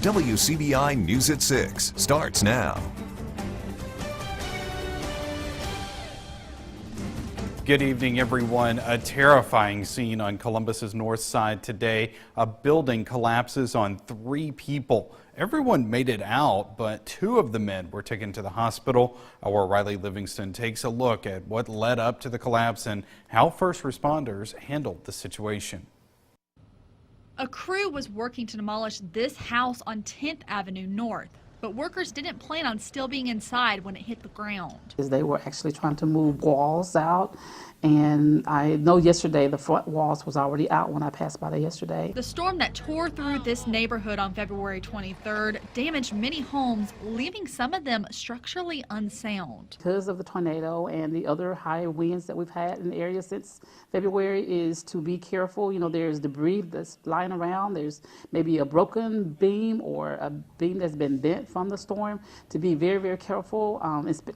WCBI News at 6 starts now. Good evening, everyone. A terrifying scene on Columbus's north side today. A building collapses on 3 people. Everyone made it out, but 2 of the men were taken to the hospital. Our Riley Livingston takes a look at what led up to the collapse and how first responders handled the situation. A crew was working to demolish this house on 10th Avenue North, but workers didn't plan on still being inside when it hit the ground. They were actually trying to move walls out, and I know yesterday the front walls was already out when I passed by there yesterday. The storm that tore through this neighborhood on February 23rd damaged many homes, leaving some of them structurally unsound. Because of the tornado and the other high winds that we've had in the area since February is to be careful. You know, there's debris that's lying around. There's maybe a broken beam or a beam that's been bent from the storm. To be very, very careful.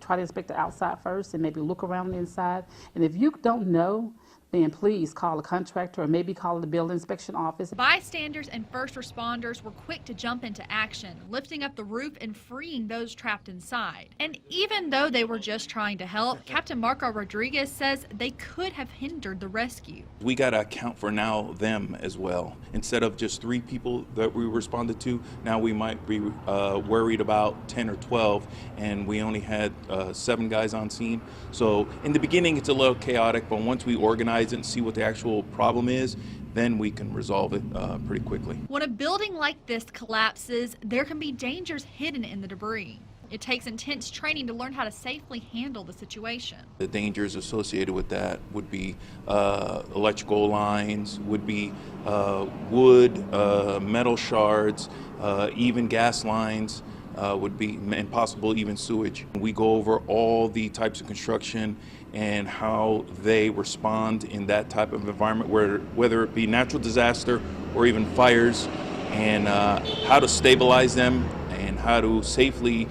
Try to inspect the outside first and maybe look around the inside. And if you don't know, then please call a contractor or maybe call the building inspection office. Bystanders and first responders were quick to jump into action, lifting up the roof and freeing those trapped inside. And even though they were just trying to help, Captain Marco Rodriguez says they could have hindered the rescue. We got to account for now them as well. Instead of just 3 people that we responded to, now we might be worried about 10 or 12, and we only had 7 guys on scene. So in the beginning it's a little chaotic, but once we organize and see what the actual problem is, then we can resolve it pretty quickly. When a building like this collapses, there can be dangers hidden in the debris. It takes intense training to learn how to safely handle the situation. The dangers associated with that would be electrical lines, would be wood, metal shards, even gas lines. Would be, and possible even sewage. We go over all the types of construction and how they respond in that type of environment, whether it be natural disaster or even fires, and how to stabilize them and how to safely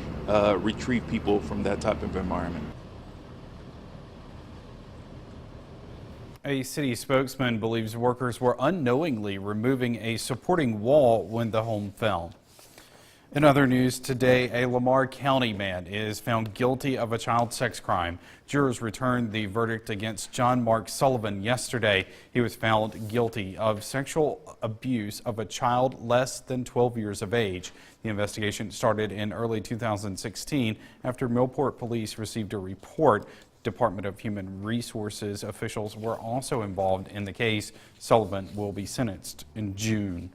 retrieve people from that type of environment. A city spokesman believes workers were unknowingly removing a supporting wall when the home fell. In other news today, a Lamar County man is found guilty of a child sex crime. Jurors returned the verdict against John Mark Sullivan yesterday. He was found guilty of sexual abuse of a child less than 12 years of age. The investigation started in early 2016 after Millport police received a report. Department of Human Resources officials were also involved in the case. Sullivan will be sentenced in June.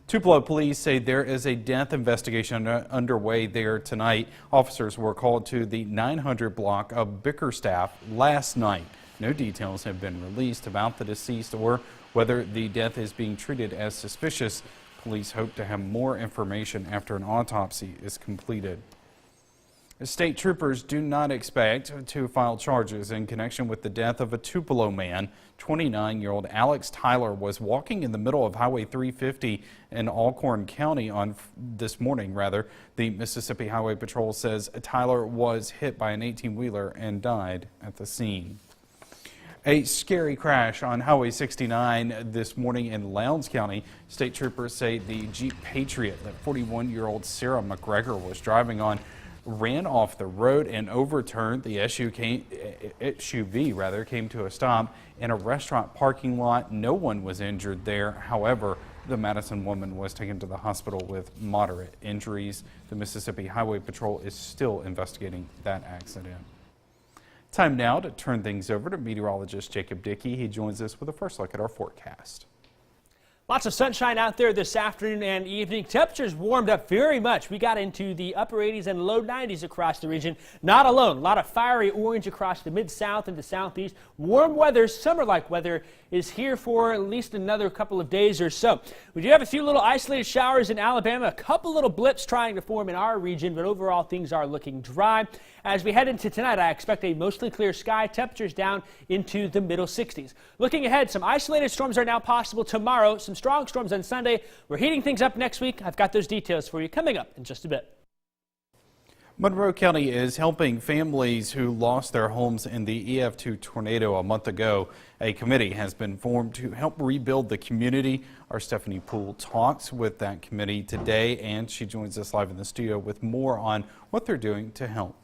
Tupelo police say there is a death investigation underway there tonight. Officers were called to the 900 block of Bickerstaff last night. No details have been released about the deceased or whether the death is being treated as suspicious. Police hope to have more information after an autopsy is completed. State troopers do not expect to file charges in connection with the death of a Tupelo man. 29-year-old Alex Tyler was walking in the middle of Highway 350 in Alcorn County this morning. The Mississippi Highway Patrol says Tyler was hit by an 18-wheeler and died at the scene. A scary crash on Highway 69 this morning in Lowndes County. State troopers say the Jeep Patriot that 41-year-old Sarah McGregor was driving on ran off the road and overturned. The SUV came to a stop in a restaurant parking lot. No one was injured there. However, the Madison woman was taken to the hospital with moderate injuries. The Mississippi Highway Patrol is still investigating that accident. Time now to turn things over to meteorologist Jacob Dickey. He joins us with a first look at our forecast. Lots of sunshine out there this afternoon and evening. Temperatures warmed up very much. We got into the upper 80s and low 90s across the region. Not alone. A lot of fiery orange across the mid-south and the southeast. Warm weather, summer-like weather, is here for at least another couple of days or so. We do have a few little isolated showers in Alabama. A couple little blips trying to form in our region, but overall things are looking dry. As we head into tonight, I expect a mostly clear sky. Temperatures down into the middle 60s. Looking ahead, some isolated storms are now possible tomorrow. Some strong storms on Sunday. We're heating things up next week. I've got those details for you coming up in just a bit. Monroe County is helping families who lost their homes in the EF2 tornado a month ago. A committee has been formed to help rebuild the community. Our Stephanie Poole talks with that committee today, and she joins us live in the studio with more on what they're doing to help.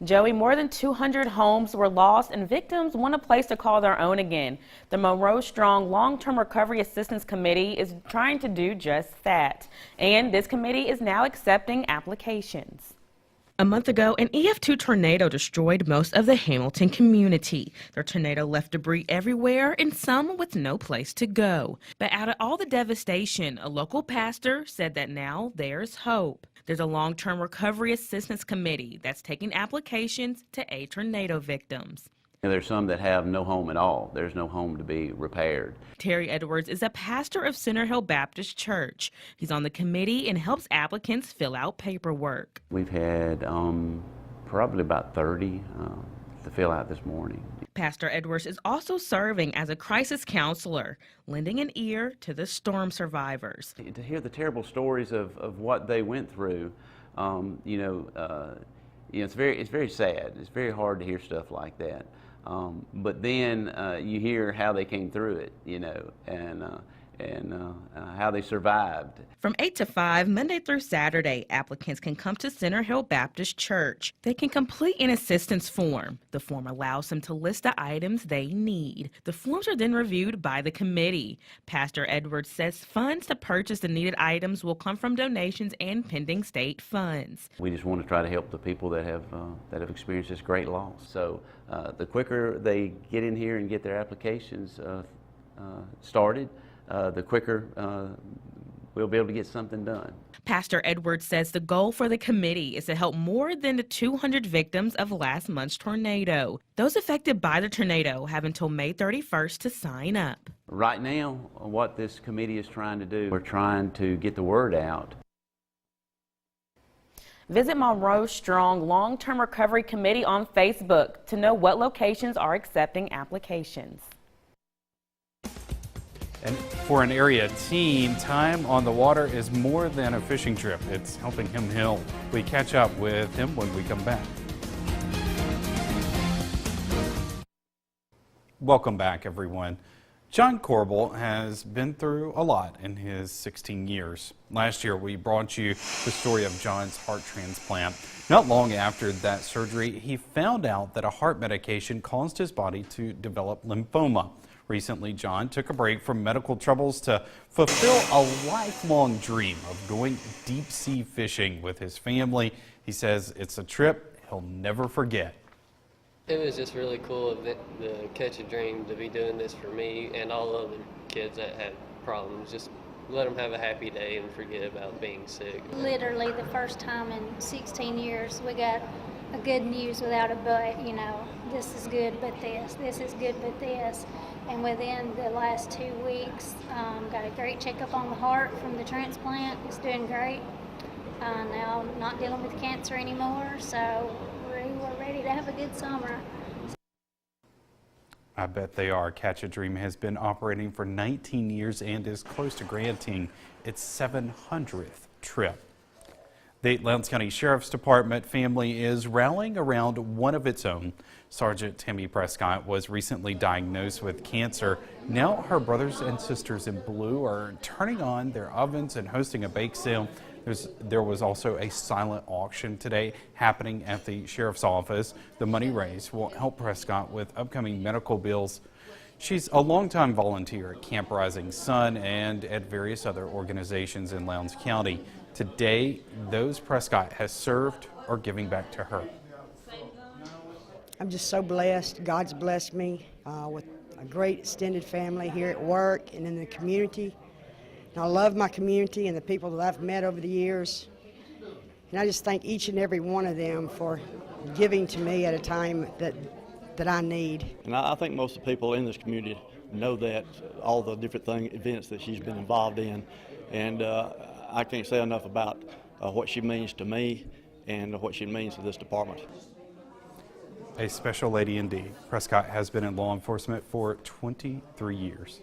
Joey, more than 200 homes were lost and victims want a place to call their own again. The Monroe Strong Long-Term Recovery Assistance Committee is trying to do just that. And this committee is now accepting applications. A month ago, an EF2 tornado destroyed most of the Hamilton community. The tornado left debris everywhere and some with no place to go. But out of all the devastation, a local pastor said that now there's hope. There's a long-term recovery assistance committee that's taking applications to aid tornado victims. And there's some that have no home at all. There's no home to be repaired. Terry Edwards is a pastor of Center Hill Baptist Church. He's on the committee and helps applicants fill out paperwork. We've had probably about 30 to fill out this morning. Pastor Edwards is also serving as a crisis counselor, lending an ear to the storm survivors. To hear the terrible stories of what they went through, it's very sad. It's very hard to hear stuff like that. But then you hear how they came through it, and how they survived. From 8 to 5, Monday through Saturday, applicants can come to Center Hill Baptist Church. They can complete an assistance form. The form allows them to list the items they need. The forms are then reviewed by the committee. Pastor Edwards says funds to purchase the needed items will come from donations and pending state funds. We just want to try to help the people that have experienced this great loss. So the quicker they get in here and get their applications started, the quicker we'll be able to get something done. Pastor Edwards says the goal for the committee is to help more than the 200 victims of last month's tornado. Those affected by the tornado have until May 31st to sign up. Right now, what this committee is trying to do, we're trying to get the word out. Visit Monroe Strong Long-Term Recovery Committee on Facebook to know what locations are accepting applications. And for an area teen, time on the water is more than a fishing trip. It's helping him heal. We catch up with him when we come back. Welcome back, everyone. John Corbel has been through a lot in his 16 years. Last year, we brought you the story of John's heart transplant. Not long after that surgery, he found out that a heart medication caused his body to develop lymphoma. Recently, John took a break from medical troubles to fulfill a lifelong dream of going deep-sea fishing with his family. He says it's a trip he'll never forget. It was just really cool to catch a dream to be doing this for me and all other kids that had problems. Just let them have a happy day and forget about being sick. Literally the first time in 16 years we got a good news without a but, this is good but this is good but this. And within the last 2 weeks, got a great checkup on the heart from the transplant. It's doing great. Now I'm not dealing with cancer anymore, so we're ready to have a good summer. I bet they are. Catch a Dream has been operating for 19 years and is close to granting its 700th trip. The Lowndes County Sheriff's Department family is rallying around one of its own. Sergeant Tammy Prescott was recently diagnosed with cancer. Now her brothers and sisters in blue are turning on their ovens and hosting a bake sale. There was also a silent auction today happening at the Sheriff's Office. The money raised will help Prescott with upcoming medical bills. She's a longtime volunteer at Camp Rising Sun and at various other organizations in Lowndes County. Today, those Prescott has served are giving back to her. I'm just so blessed. God's blessed me with a great extended family here at work and in the community. And I love my community and the people that I've met over the years. And I just thank each and every one of them for giving to me at a time that I need. And I think most of the people in this community know that, all the different events that she's been involved in. And I can't say enough about what she means to me and what she means to this department. A special lady indeed. Prescott has been in law enforcement for 23 years.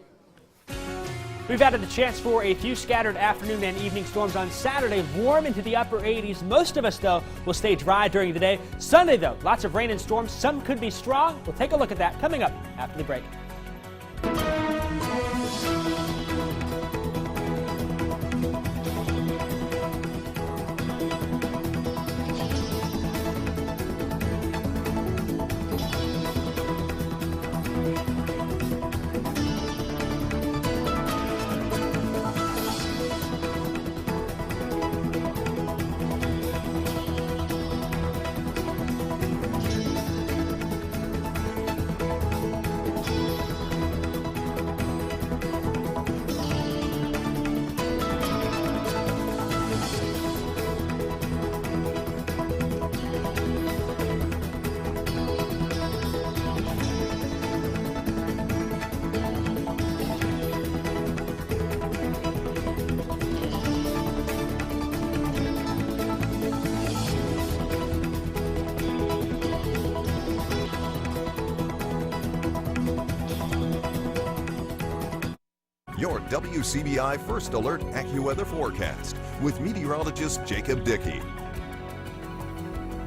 We've added the chance for a few scattered afternoon and evening storms on Saturday, warm into the upper 80s. Most of us, though, will stay dry during the day. Sunday, though, lots of rain and storms. Some could be strong. We'll take a look at that coming up after the break. Your WCBI First Alert AccuWeather forecast with meteorologist Jacob Dickey.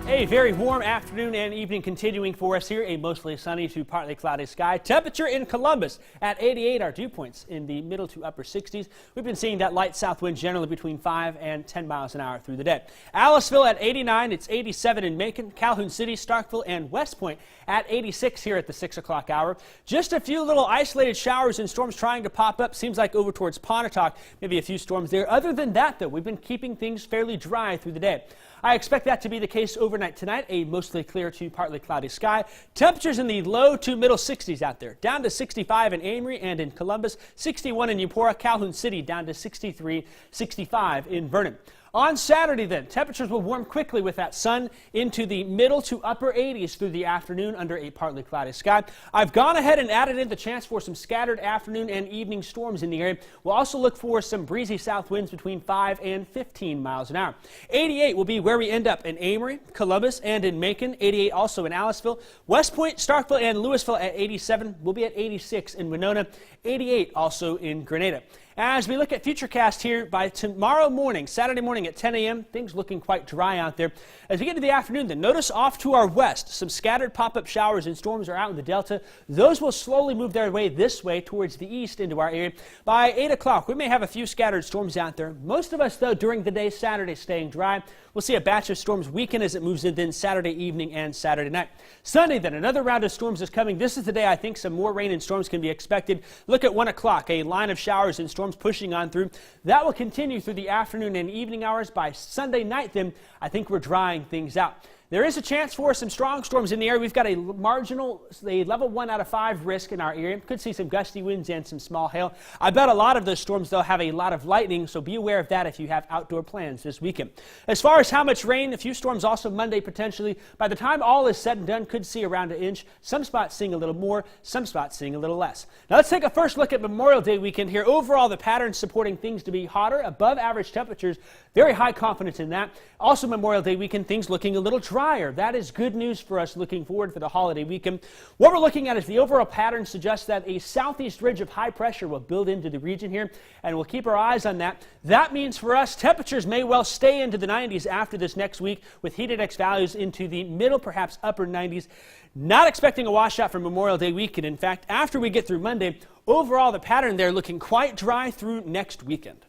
A very warm afternoon and evening continuing for us here. A mostly sunny to partly cloudy sky. Temperature in Columbus at 88. Our dew points in the middle to upper 60s. We've been seeing that light south wind generally between 5 and 10 miles an hour through the day. Aliceville at 89. It's 87 in Macon, Calhoun City, Starkville, and West Point at 86 here at the 6 o'clock hour. Just a few little isolated showers and storms trying to pop up. Seems like over towards Pontotoc. Maybe a few storms there. Other than that, though, we've been keeping things fairly dry through the day. I expect that to be the case overnight tonight. A mostly clear to partly cloudy sky. Temperatures in the low to middle 60s out there. Down to 65 in Amory and in Columbus. 61 in Eupora, Calhoun City down to 63, 65 in Vernon. On Saturday, then, temperatures will warm quickly with that sun into the middle to upper 80s through the afternoon under a partly cloudy sky. I've gone ahead and added in the chance for some scattered afternoon and evening storms in the area. We'll also look for some breezy south winds between 5 and 15 miles an hour. 88 will be where we end up in Amory, Columbus, and in Macon. 88 also in Aliceville. West Point, Starkville, and Louisville at 87. We'll be at 86 in Winona. 88 also in Grenada. As we look at Futurecast here, by tomorrow morning, Saturday morning at 10 a.m., things looking quite dry out there. As we get to the afternoon, then notice off to our west, some scattered pop-up showers and storms are out in the Delta. Those will slowly move their way this way towards the east into our area. By 8 o'clock, we may have a few scattered storms out there. Most of us, though, during the day, Saturday, staying dry. We'll see a batch of storms weaken as it moves in then Saturday evening and Saturday night. Sunday, then, another round of storms is coming. This is the day I think some more rain and storms can be expected. Look at 1 o'clock, a line of showers and storms pushing on through. That will continue through the afternoon and evening hours. By Sunday night, then, I think we're drying things out. There is a chance for some strong storms in the area. We've got a level 1 out of 5 risk in our area. Could see some gusty winds and some small hail. I bet a lot of those storms, though, have a lot of lightning, so be aware of that if you have outdoor plans this weekend. As far as how much rain, a few storms also Monday potentially. By the time all is said and done, could see around an inch. Some spots seeing a little more, some spots seeing a little less. Now let's take a first look at Memorial Day weekend here. Overall, the pattern supporting things to be hotter, above average temperatures. Very high confidence in that. Also Memorial Day weekend, things looking a little drier. That is good news for us looking forward for the holiday weekend. What we're looking at is the overall pattern suggests that a southeast ridge of high pressure will build into the region here, and we'll keep our eyes on that. That means for us, temperatures may well stay into the 90s after this next week, with heat index values into the middle, perhaps upper 90s. Not expecting a washout for Memorial Day weekend. In fact, after we get through Monday, overall the pattern there looking quite dry through next weekend.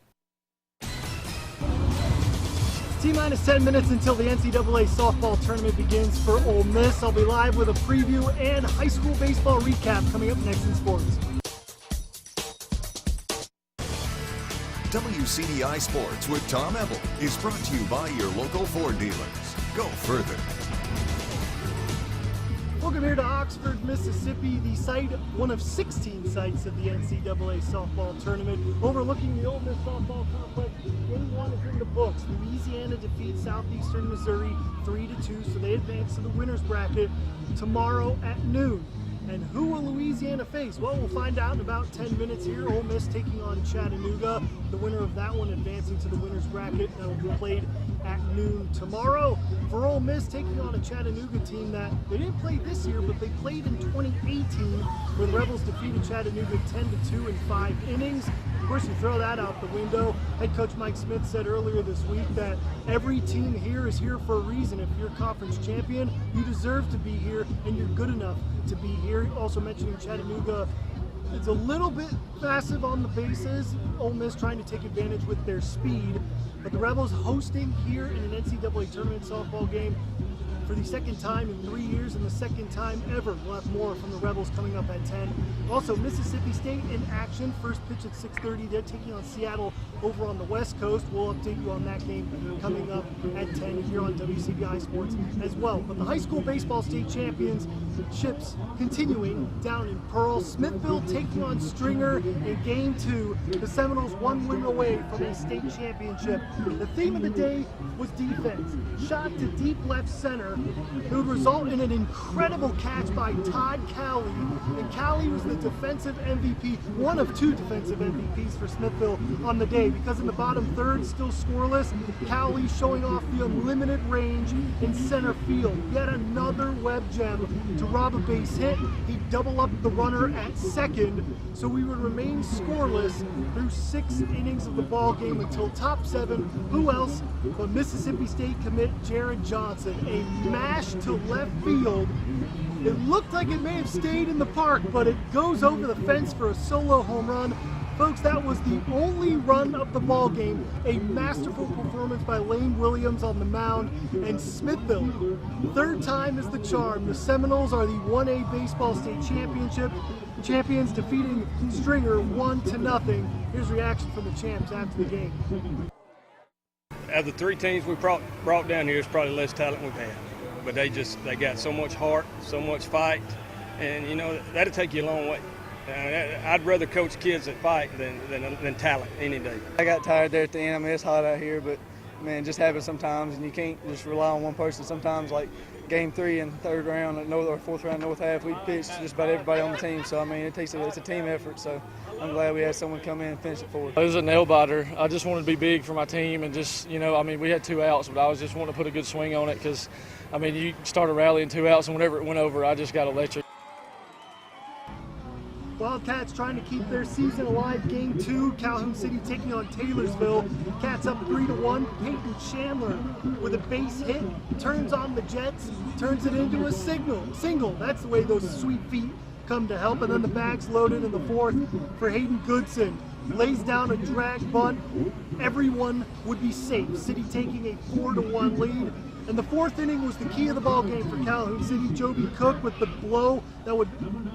T-minus 10 minutes until the NCAA softball tournament begins for Ole Miss. I'll be live with a preview and high school baseball recap coming up next in sports. WCBI Sports with Tom Ebel is brought to you by your local Ford dealers. Go further. Welcome here to Oxford, Mississippi, the site, one of 16 sites of the NCAA softball tournament, overlooking the Ole Miss softball complex. Game 1 is in the books. Louisiana defeats Southeastern Missouri 3-2, so they advance to the winner's bracket tomorrow at noon. And who will Louisiana face? Well, we'll find out in about 10 minutes here. Ole Miss taking on Chattanooga. The winner of that one advancing to the winner's bracket. That will be played at noon tomorrow. For Ole Miss, taking on a Chattanooga team that they didn't play this year, but they played in 2018, where the Rebels defeated Chattanooga 10-2 in 5 innings. Of course, you throw that out the window. Head coach Mike Smith said earlier this week that every team here is here for a reason. If you're conference champion, you deserve to be here, and you're good enough to be here. Also mentioning Chattanooga, it's a little bit massive on the bases. Ole Miss trying to take advantage with their speed, but the Rebels hosting here in an NCAA tournament softball game for the second time in 3 years and the second time ever. We'll have more from the Rebels coming up at 10. Also, Mississippi State in action. First pitch at 6:30. They're taking on Seattle over on the West Coast. We'll update you on that game coming up at 10 here on WCBI Sports as well. But the high school baseball state championships continuing down in Pearl. Smithville taking on Stringer in Game 2. The Seminoles 1 win away from a state championship. The theme of the day was defense. Shot to deep left center. It would result in an incredible catch by Todd Cowley. And Cowley was the defensive MVP, one of 2 defensive MVPs for Smithville on the day, because in the bottom third, still scoreless, Cowley showing off the unlimited range in center field. Yet another web gem to rob a base hit. He'd double up the runner at second, so we would remain scoreless through 6 innings of the ball game until top 7. Who else but Mississippi State commit Jared Johnson? A mash to left field. It looked like it may have stayed in the park, but it goes over the fence for a solo home run. Folks, that was the only run of the ball game. A masterful performance by Lane Williams on the mound, and Smithville, third time is the charm. The Seminoles are the 1A baseball state championship champions, defeating Stringer 1-0. Here's reaction from the champs after the game. Of the 3 teams we brought down here, it's probably less talent we've had. But they got so much heart, so much fight, and you know, that'll take you a long way. I'd rather coach kids that fight than talent any day. I got tired there at the end. I mean, it's hot out here, but man, it just happens sometimes, and you can't just rely on one person. Sometimes, like Game 3 and 3rd round, or 4th round, North half, we pitched just about everybody on the team. So I mean, it's a team effort. So I'm glad we had someone come in and finish it for us. It was a nail biter. I just wanted to be big for my team, and just, you know, I mean, we had 2 outs, but I was just wanting to put a good swing on it, because I mean, you start a rally in 2 outs, and whenever it went over, I just got electric. Wildcats trying to keep their season alive. Game 2, Calhoun City taking on Taylorsville. Cats up 3-1. Peyton Chandler with a base hit, turns on the Jets, turns it into a single. That's the way those sweet feet come to help. And then the bag's loaded in the 4th for Hayden Goodson. Lays down a drag bunt. Everyone would be safe. City taking a 4-1 lead. And the 4th inning was the key of the ball game for Calhoun City. Joby Cook with the blow that would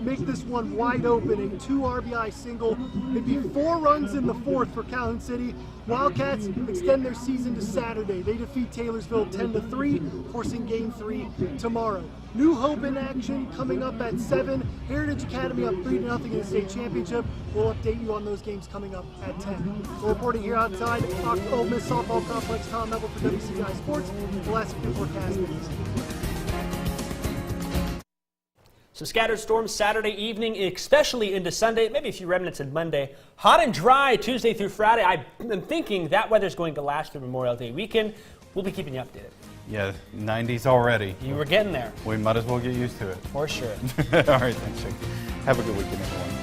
make this one wide open, a 2 RBI single. It'd be 4 runs in the 4th for Calhoun City. Wildcats extend their season to Saturday. They defeat Taylorsville 10-3, forcing Game 3 tomorrow. New Hope in action coming up at 7. Heritage Academy up 3-0 in the state championship. We'll update you on those games coming up at 10. We're reporting here outside Ole Miss Softball Complex. Tom Neville for WCBI Sports. The last forecast. So scattered storms Saturday evening, especially into Sunday, maybe a few remnants on Monday. Hot and dry Tuesday through Friday. I'm thinking that weather's going to last through Memorial Day weekend. We'll be keeping you updated. Yeah, 90s already. You were getting there. We might as well get used to it. For sure. All right, thanks, Jake. Have a good weekend, everyone.